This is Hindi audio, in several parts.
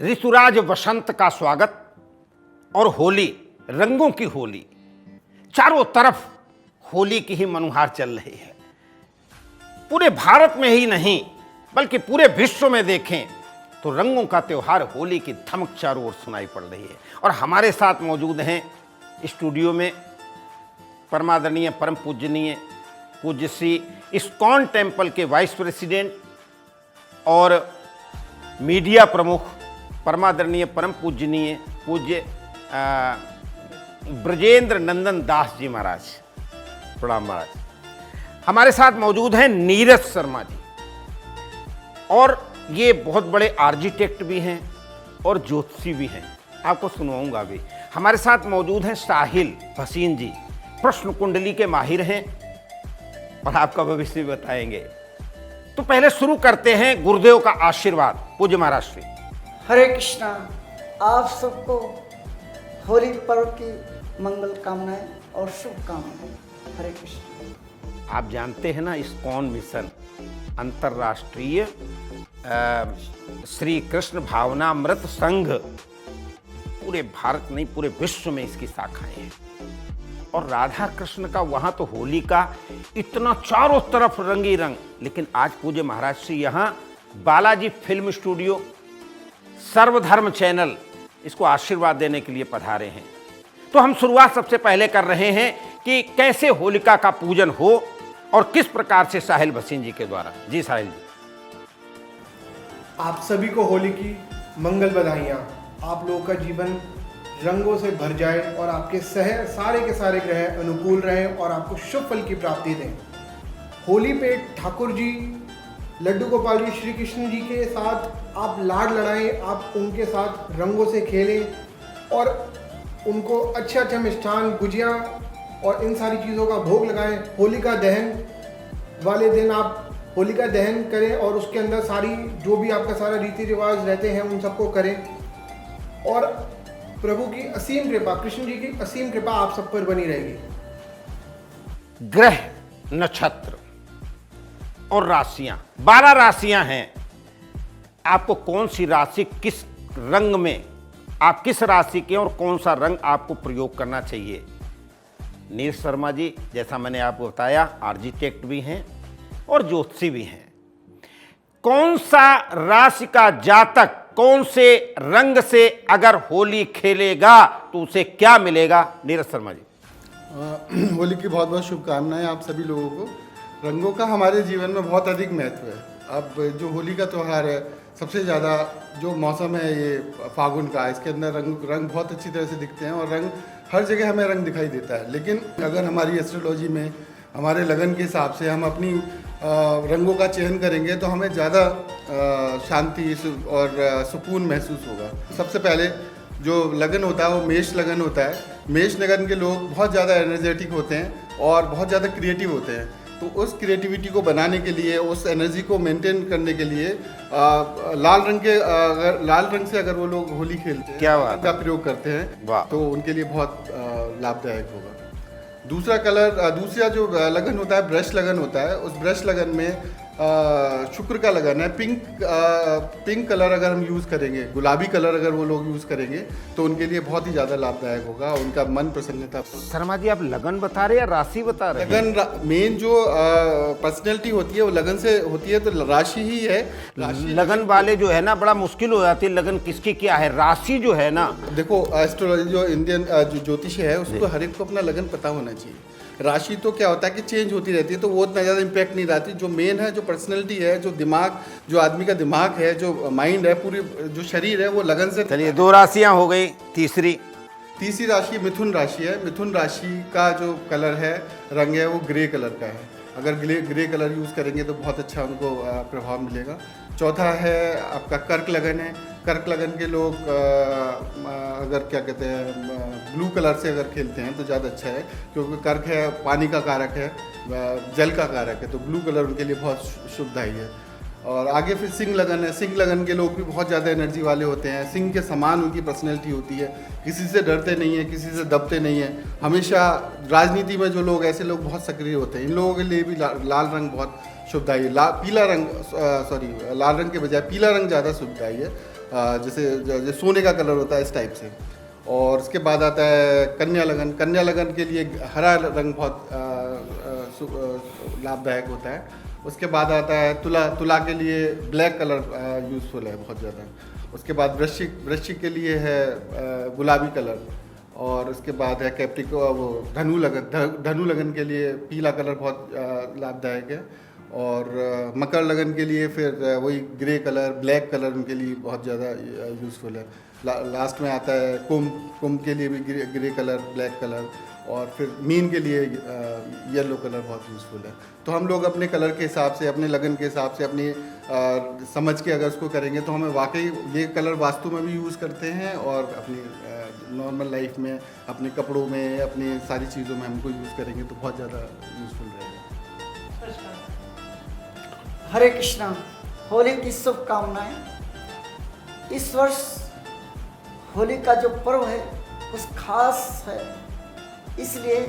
ऋतुराज वसंत का स्वागत और होली, रंगों की होली। चारों तरफ होली की ही मनुहार चल रही है। पूरे भारत में ही नहीं बल्कि पूरे विश्व में देखें तो रंगों का त्योहार होली की धमक चारों ओर सुनाई पड़ रही है। और हमारे साथ मौजूद हैं स्टूडियो में परमादरणीय परम पूजनीय पूज्य श्री इस्कॉन टेम्पल के वाइस प्रेसिडेंट और मीडिया प्रमुख परमादरणीय परम पूजनीय पूज्य ब्रजेंद्र नंदन दास जी महाराज। प्रणाम महाराज। हमारे साथ मौजूद हैं नीरज शर्मा जी, और ये बहुत बड़े आर्किटेक्ट भी हैं और ज्योतिषी भी हैं, आपको सुनवाऊंगा भी। हमारे साथ मौजूद हैं साहिल भसीन जी, प्रश्न कुंडली के माहिर हैं और आपका भविष्य भी बताएंगे। तो पहले शुरू करते हैं गुरुदेव का आशीर्वाद। पूज्य महाराज श्री। हरे कृष्णा। आप सबको होली पर्व की मंगल कामनाएं और शुभकामनाएं। हरे कृष्णा। आप जानते हैं ना, इस्कॉन मिशन अंतर्राष्ट्रीय श्री कृष्ण भावनामृत संघ पूरे भारत नहीं पूरे विश्व में इसकी शाखाएं हैं। और राधा कृष्ण का वहाँ तो होली का इतना चारों तरफ रंगी रंग, लेकिन आज पूज्य महाराज श्री यहाँ बालाजी फिल्म स्टूडियो सर्वधर्म चैनल इसको आशीर्वाद देने के लिए पधारे हैं। तो हम शुरुआत सबसे पहले कर रहे हैं कि कैसे होलिका का पूजन हो और किस प्रकार से साहिल भसीन जी के द्वारा। जी साहिल जी। आप सभी को होली की मंगल बधाइयाँ। आप लोगों का जीवन रंगों से भर जाए और आपके सारे के सारे ग्रह अनुकूल रहें और आपको शुभ फल की प्राप्ति दें। होली पे ठाकुर जी लड्डू गोपाल जी श्री कृष्ण जी के साथ आप लाड लड़ाएं, आप उनके साथ रंगों से खेलें और उनको अच्छा अच्छा मिष्ठान गुजिया और इन सारी चीज़ों का भोग लगाएं। होलिका दहन वाले दिन आप होलिका दहन करें और उसके अंदर सारी जो भी आपका सारा रीति रिवाज रहते हैं उन सबको करें। और प्रभु की असीम कृपा, कृष्ण जी की असीम कृपा आप सब पर बनी रहेगी। ग्रह, नक्षत्र और राशियां, 12 राशियां हैं। आपको कौन सी राशि किस रंग में, आप किस राशि के और कौन सा रंग आपको प्रयोग करना चाहिए। नीरज शर्मा जी, जैसा मैंने आपको बताया, आर्किटेक्ट भी हैं और ज्योतिषी भी हैं। कौन सा राशि का जातक कौन से रंग से अगर होली खेलेगा तो उसे क्या मिलेगा। नीरज शर्मा जी। होली की बहुत बहुत शुभकामनाएं आप सभी लोगों को। रंगों का हमारे जीवन में बहुत अधिक महत्व है। अब जो होली का त्यौहार है, सबसे ज़्यादा जो मौसम है ये फागुन का, इसके अंदर रंग बहुत अच्छी तरह से दिखते हैं और रंग हर जगह हमें रंग दिखाई देता है। लेकिन अगर हमारी एस्ट्रोलॉजी में हमारे लगन के हिसाब से हम अपनी रंगों का चयन करेंगे तो हमें ज़्यादा शांति और सुकून महसूस होगा। सबसे पहले जो लगन होता है वो मेष लगन होता है। मेष लगन के लोग बहुत ज़्यादा एनर्जेटिक होते हैं और बहुत ज़्यादा क्रिएटिव होते हैं। तो उस क्रिएटिविटी को बनाने के लिए, उस एनर्जी को मेंटेन करने के लिए लाल रंग से अगर वो लोग होली खेलते हैं, क्या बात का प्रयोग करते हैं तो उनके लिए बहुत लाभदायक होगा। दूसरा जो लगन होता है ब्रश लगन होता है। उस ब्रश लगन में शुक्र का लगन है। पिंक कलर अगर हम यूज़ करेंगे, गुलाबी कलर अगर वो लोग यूज़ करेंगे तो उनके लिए बहुत ही ज़्यादा लाभदायक होगा। उनका मन प्रसन्नता। शर्मा जी, आप लगन बता रहे हैं या राशि बता रहे हैं। लगन मेन जो पर्सनैलिटी होती है वो लगन से होती है, तो राशि ही है। लगन वाले जो है ना, बड़ा मुश्किल हो जाती है लगन किसकी क्या है। राशि जो है ना, देखो एस्ट्रोलॉजी जो इंडियन जो ज्योतिष है उसको हर एक को अपना लगन पता होना चाहिए। राशि तो क्या होता है कि चेंज होती रहती है, तो वो उतना ज़्यादा इम्पैक्ट नहीं डालती। जो मेन है, जो पर्सनैलिटी है, जो दिमाग, जो आदमी का दिमाग है, जो माइंड है, पूरी जो शरीर है, वो लगन से। चलिए 2 राशियां हो गई। तीसरी राशि मिथुन राशि है। मिथुन राशि का जो कलर है, रंग है, वो ग्रे कलर का है। अगर ग्रे कलर यूज़ करेंगे तो बहुत अच्छा उनको प्रभाव मिलेगा। चौथा है आपका कर्क लगन है। कर्क लगन के लोग अगर क्या कहते हैं ब्लू कलर से अगर खेलते हैं तो ज़्यादा अच्छा है, क्योंकि कर्क है पानी का कारक है, जल का कारक है, तो ब्लू कलर उनके लिए बहुत शुभदायी है। और आगे फिर सिंह लगन है। सिंह लगन के लोग भी बहुत ज़्यादा एनर्जी वाले होते हैं। सिंह के समान उनकी पर्सनैलिटी होती है, किसी से डरते नहीं है, किसी से दबते नहीं है। हमेशा राजनीति में जो लोग, ऐसे लोग बहुत सक्रिय होते हैं। इन लोगों के लिए भी लाल रंग बहुत शुभदायी है। लाल रंग के बजाय पीला रंग ज़्यादा शुभदायी है। जैसे जो सोने का कलर होता है इस टाइप से। और उसके बाद आता है कन्या लगन। कन्या लगन के लिए हरा रंग बहुत लाभदायक होता है। उसके बाद आता है तुला। तुला के लिए ब्लैक कलर यूज़फुल है बहुत ज़्यादा। उसके बाद वृश्चिक। वृश्चिक के लिए है गुलाबी कलर। और उसके बाद है कैप्रिको वो धनु लगन। धनु लगन के लिए पीला कलर बहुत लाभदायक है। और मकर लगन के लिए फिर वही ग्रे कलर, ब्लैक कलर उनके लिए बहुत ज़्यादा यूज़फुल है। लास्ट में आता है कुंभ। कुंभ के लिए भी ग्रे कलर, ब्लैक कलर। और फिर मीन के लिए येलो कलर बहुत यूज़फुल है। तो हम लोग अपने कलर के हिसाब से, अपने लगन के हिसाब से, अपनी समझ के अगर उसको करेंगे तो हमें वाकई ये कलर वास्तु में भी यूज़ करते हैं और अपनी नॉर्मल लाइफ में, अपने कपड़ों में, अपनी सारी चीज़ों में हमको यूज़ करेंगे तो बहुत ज़्यादा यूज़फुल रहेगा। हरे कृष्णा। होली की शुभकामनाएं। इस वर्ष होली का जो पर्व है कुछ खास है, इसलिए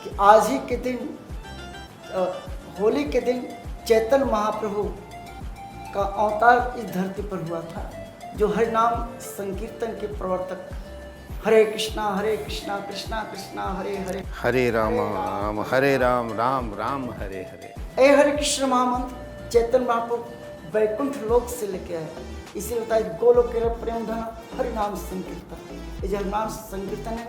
कि आज ही के दिन होली के दिन चैतन्य महाप्रभु का अवतार इस धरती पर हुआ था, जो हरि नाम संकीर्तन के प्रवर्तक। हरे कृष्णा कृष्णा कृष्णा हरे हरे, हरे राम हरे राम, राम राम हरे हरे। ए हरे कृष्ण महामंत्र चैतन्य महाप्रभु वैकुंठ लोक से लेके आए। इसे बताया गोलोक के प्रेम धन हरि नाम संकीर्तन। ये जो हरि नाम संकीर्तन है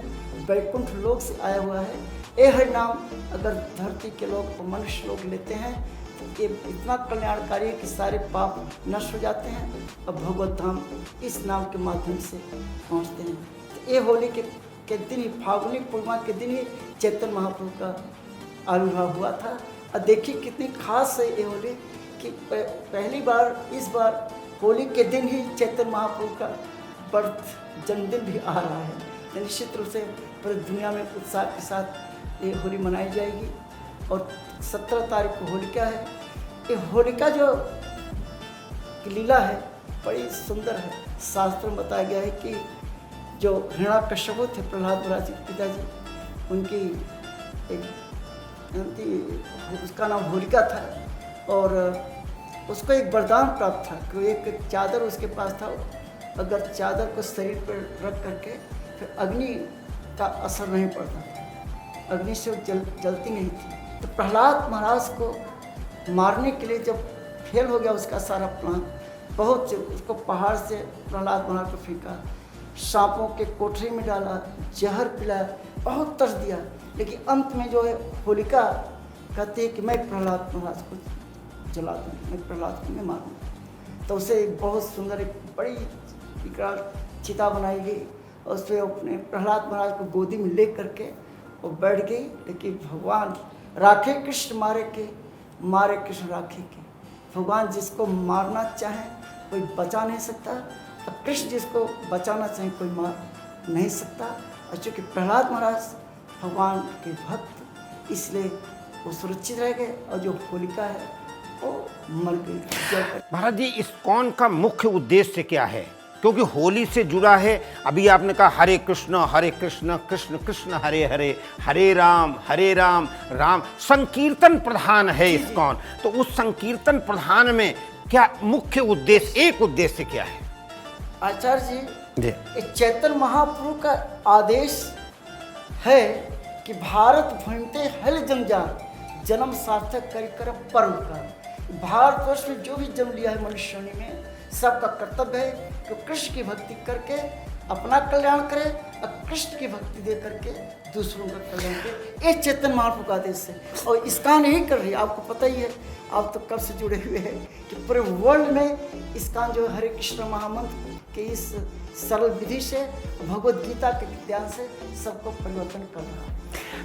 वैकुंठ लोक से आया हुआ है। ये हरि नाम अगर धरती के लोग मनुष्य लोग लेते हैं तो ये इतना कल्याणकारी है कि सारे पाप नष्ट हो जाते हैं और भगवत धाम इस नाम के माध्यम से पहुँचते हैं। तो ये होली के दिन ही, फाल्गुनी पूर्णिमा के दिन ही चैतन्य महाप्रभु का आविर्भाव हुआ था। और देखिए कितनी खास है ये होली कि पहली बार इस बार होली के दिन ही चैतन्य महाप्रभु का बर्थ जन्मदिन भी आ रहा है। निश्चित रूप से पूरी दुनिया में उत्साह के साथ ये होली मनाई जाएगी। और 17 तारीख को होलिका है। ये होलिका जो लीला है बड़ी सुंदर है। शास्त्र में बताया गया है कि जो हिरण्याकश्यप थे प्रहलाद महाराज के पिताजी, उनकी एक उसका नाम होलिका था और उसको एक वरदान प्राप्त था कि एक चादर उसके पास था। अगर चादर को शरीर पर रख करके फिर अग्नि का असर नहीं पड़ता था, अग्नि से जलती नहीं थी। तो प्रहलाद महाराज को मारने के लिए जब फेल हो गया उसका सारा प्लान, बहुत से उसको पहाड़ से प्रहलाद महाराज को फेंका, सांपों के कोठरी में डाला, जहर पिलाया, बहुत तरस दिया। लेकिन अंत में जो है होलिका कहती है कि मैं प्रहलाद महाराज को जला दूँ, मैं प्रहलाद को मैं मारूँ। तो उसे बहुत सुंदर एक बड़ी विकराल चिता बनाई गई और उस पर अपने प्रहलाद महाराज को गोदी में ले करके वो बैठ गई। लेकिन भगवान राखे कृष्ण मारे कृष्ण राखे के। भगवान जिसको मारना चाहे कोई बचा नहीं सकता और कृष्ण जिसको बचाना चाहे कोई मार नहीं सकता। और चूँकि प्रहलाद महाराज भगवान के भक्त, इसलिए वो सुरक्षित रह गए और जो होलिका है वो मर गई। महाराज जी, इस्कॉन का मुख्य उद्देश्य क्या है? क्योंकि होली से जुड़ा है। अभी आपने कहा हरे कृष्ण कृष्ण कृष्ण हरे हरे, हरे राम राम संकीर्तन प्रधान है इस्कॉन। तो उस संकीर्तन प्रधान में क्या मुख्य उद्देश्य, एक उद्देश्य क्या है? आचार्य जी, चैतन्य महाप्रभु का आदेश है कि भारत भूमिते हल जंजाल जन्म सार्थक कर परम कर। भारतवर्ष में जो भी जन्म लिया है मनुष्यों ने, सबका कर्तव्य है कि कृष्ण की भक्ति करके अपना कल्याण करे और कृष्ण की भक्ति दे करके दूसरों का कल्याण करे। ये चैतन्य महाप्रभु का आदेश है और इस्कॉन यही कर रही है। आपको पता ही है, आप तो कब से जुड़े हुए हैं कि पूरे वर्ल्ड में इस्कॉन जो हरे कृष्ण महामंत्र के इस सरल विधि से, भगवद गीता के ज्ञान से सबको परिवर्तन कर रहा है।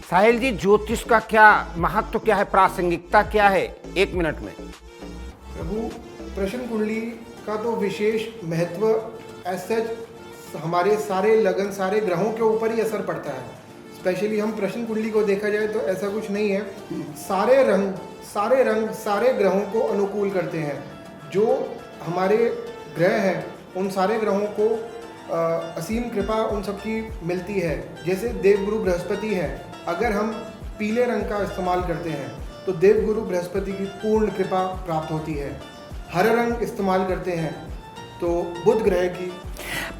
साहिल जी, ज्योतिष का क्या महत्व, क्या है, प्रासंगिकता क्या है, 1 मिनट में? प्रभु, प्रश्न कुंडली का तो विशेष महत्व ऐसा हमारे सारे लगन, सारे ग्रहों के ऊपर ही असर पड़ता है। स्पेशली हम प्रश्न कुंडली को देखा जाए तो ऐसा कुछ नहीं है। सारे रंग सारे ग्रहों को अनुकूल करते हैं। जो हमारे ग्रह हैं उन सारे ग्रहों को असीम कृपा उन सबकी मिलती है। जैसे देवगुरु बृहस्पति है, अगर हम पीले रंग का इस्तेमाल करते हैं तो देवगुरु बृहस्पति की पूर्ण कृपा प्राप्त होती है। हरा रंग इस्तेमाल करते हैं तो बुध ग्रह की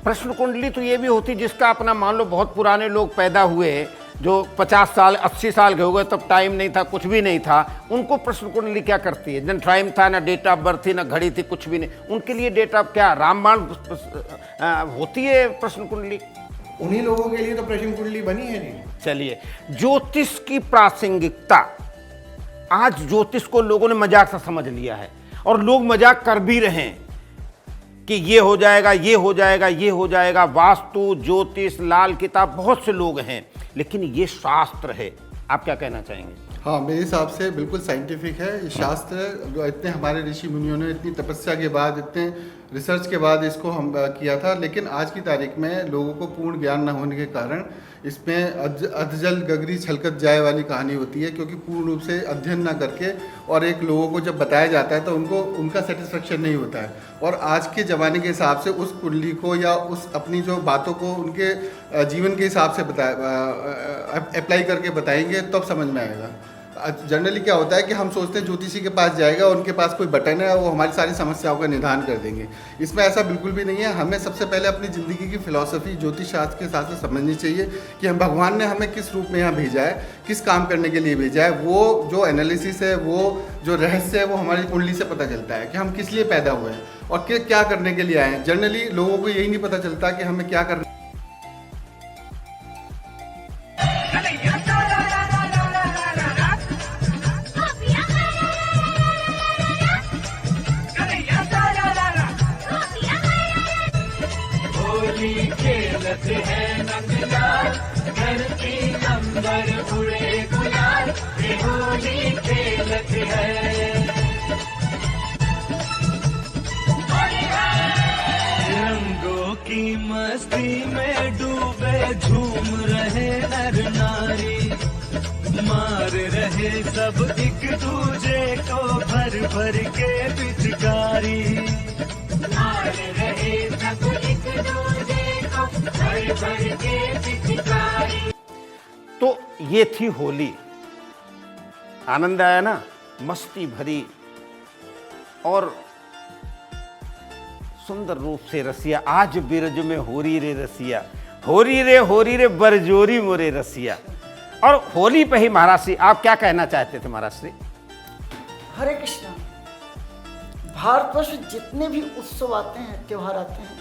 प्रश्न कुंडली तो ये भी होती जिसका अपना मान लो बहुत पुराने लोग पैदा हुए जो 50 साल 80 साल के हो गए, तब टाइम नहीं था, कुछ भी नहीं था, उनको प्रश्न कुंडली क्या करती है? जन टाइम था, ना डेट ऑफ बर्थ थी, ना घड़ी थी, कुछ भी नहीं, उनके लिए डेट ऑफ क्या रामबाण होती है प्रश्न कुंडली? उन्हीं लोगों के लिए तो प्रश्न कुंडली बनी है जी। चलिए, ज्योतिष की प्रासंगिकता, आज ज्योतिष को लोगों ने मजाक से समझ लिया है और लोग मजाक कर भी रहे हैं कि ये हो जाएगा, ये हो जाएगा, ये हो जाएगा। वास्तु, ज्योतिष, लाल किताब, बहुत से लोग हैं, लेकिन ये शास्त्र है। आप क्या कहना चाहेंगे? हाँ, मेरे हिसाब से बिल्कुल साइंटिफिक है ये शास्त्र। जो इतने हमारे ऋषि मुनियों ने इतनी तपस्या के बाद, इतने रिसर्च के बाद इसको हम किया था, लेकिन आज की तारीख में लोगों को पूर्ण ज्ञान न होने के कारण इसमें अधजल गगरी छलकत जाए वाली कहानी होती है, क्योंकि पूर्ण रूप से अध्ययन ना करके और एक लोगों को जब बताया जाता है तो उनको उनका सेटिस्फेक्शन नहीं होता है, और आज के ज़माने के हिसाब से उस कुंडली को या उस अपनी जो बातों को उनके जीवन के हिसाब से अप्लाई करके बताएंगे तब समझ में आएगा। जनरली क्या होता है कि हम सोचते हैं ज्योतिषी के पास जाएगा, उनके पास कोई बटन है, वो हमारी सारी समस्याओं का निदान कर देंगे। इसमें ऐसा बिल्कुल भी नहीं है। हमें सबसे पहले अपनी ज़िंदगी की फिलॉसफी ज्योतिष शास्त्र के हिसाब से समझनी चाहिए कि हम भगवान ने हमें किस रूप में यहाँ भेजा है, किस काम करने के लिए भेजा है। वो जो एनालिसिस है, वो जो रहस्य है, वो हमारी कुंडली से पता चलता है कि हम किस लिए पैदा हुए हैं और क्या करने के लिए आए हैं। जनरली लोगों को यही नहीं पता चलता कि हमें क्या करना। रंगों की मस्ती में डूबे झूम रहे नर नारी, मार रहे सब एक दूजे को भर भर के पिचकारी, मार रहे सब एक दूजे को भर भर के पिचकारी। तो ये थी होली। आनंद आया ना, मस्ती भरी और सुंदर रूप से रसिया। आज बिरज में होरी रे रसिया, होरी रे बरजोरी मोरे रसिया। और होली पे ही महाराज श्री आप क्या कहना चाहते थे महाराज श्री? हरे कृष्णा। भारतवर्ष में जितने भी उत्सव आते हैं, त्यौहार आते हैं,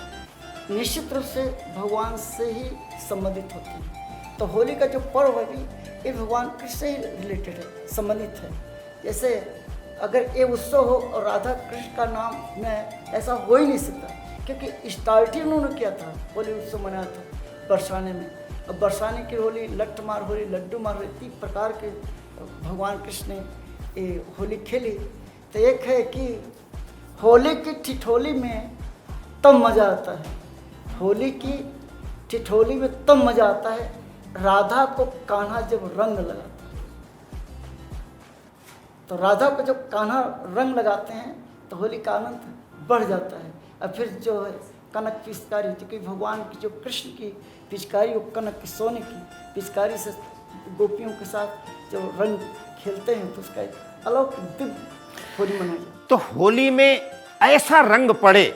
निश्चित रूप से भगवान से ही संबंधित होते हैं। तो होली का जो पर्व है भी ये भगवान कृष्ण से ही रिलेटेड है, संबंधित है। जैसे अगर ये उत्सव हो और राधा कृष्ण का नाम में ऐसा हो ही नहीं सकता, क्योंकि स्टार्टिंग उन्होंने किया था, होली उत्सव मनाया था बरसाने में। अब बरसाने की होली, लट्ठ मार होली, लड्डू मार होली, 3 प्रकार के भगवान कृष्ण ने ये होली खेली। तो एक है कि होली की ठिठोली में तब मज़ा आता है, होली की ठिठोली में तब मज़ा आता है राधा को कान्हा जब रंग लगाता है। तो राधा को जब कान्हा रंग लगाते हैं तो होली का आनंद बढ़ जाता है। और फिर जो है कनक पिचकारी, क्योंकि भगवान की जो कृष्ण की पिचकारी, वो कनक की सोने की पिचकारी से गोपियों के साथ जो रंग खेलते हैं, तो उसका एक अलौकिक दिव्य होली मनाई जाती है। तो होली में ऐसा रंग पड़े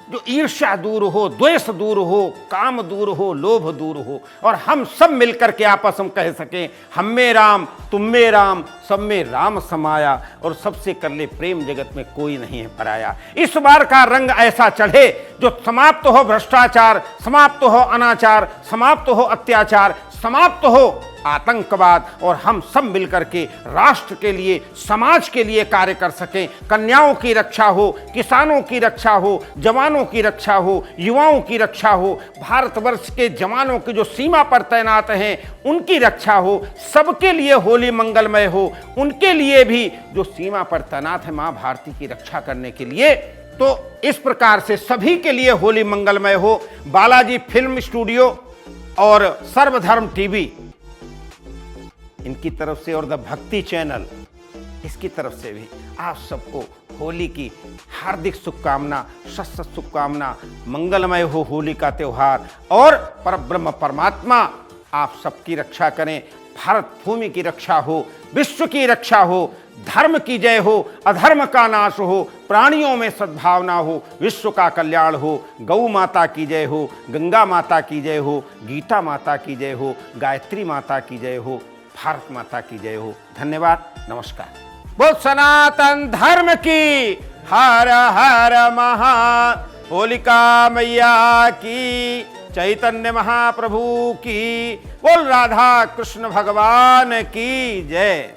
जो ईर्ष्या दूर हो, द्वेष दूर हो, काम दूर हो, लोभ दूर हो, और हम सब मिलकर के आपस में कह सकें हम में राम, तुम में राम, सब में राम समाया, और सबसे कर ले प्रेम, जगत में कोई नहीं है पराया। इस बार का रंग ऐसा चढ़े जो समाप्त हो भ्रष्टाचार, समाप्त हो अनाचार, समाप्त हो अत्याचार, समाप्त हो आतंकवाद, और हम सब मिलकर के राष्ट्र के लिए, समाज के लिए कार्य कर सकें। कन्याओं की रक्षा हो, किसानों की रक्षा हो, जवानों की रक्षा हो, युवाओं की रक्षा हो, भारतवर्ष के जवानों की जो सीमा पर तैनात हैं उनकी रक्षा हो, सबके लिए होली मंगलमय हो। उनके लिए भी जो सीमा पर तैनात है माँ भारती की रक्षा करने के लिए, तो इस प्रकार से सभी के लिए होली मंगलमय हो। बालाजी फिल्म स्टूडियो और सर्वधर्म टीवी इनकी तरफ से और द भक्ति चैनल इसकी तरफ से भी आप सबको होली की हार्दिक शुभकामना, शत शुभकामना। मंगलमय हो होली का त्यौहार, और परब्रह्म परमात्मा आप सबकी रक्षा करें। भारत भूमि की रक्षा हो, विश्व की रक्षा हो, धर्म की जय हो, अधर्म का नाश हो, प्राणियों में सद्भावना हो, विश्व का कल्याण हो। गौ माता की जय हो, गंगा माता की जय हो, गीता माता की जय हो, गायत्री माता की जय हो, भारत माता की जय हो। धन्यवाद, नमस्कार। बोल सनातन धर्म की हर हर महा, होलिका मैया की, चैतन्य महाप्रभु की, बोल राधा कृष्ण भगवान की जय।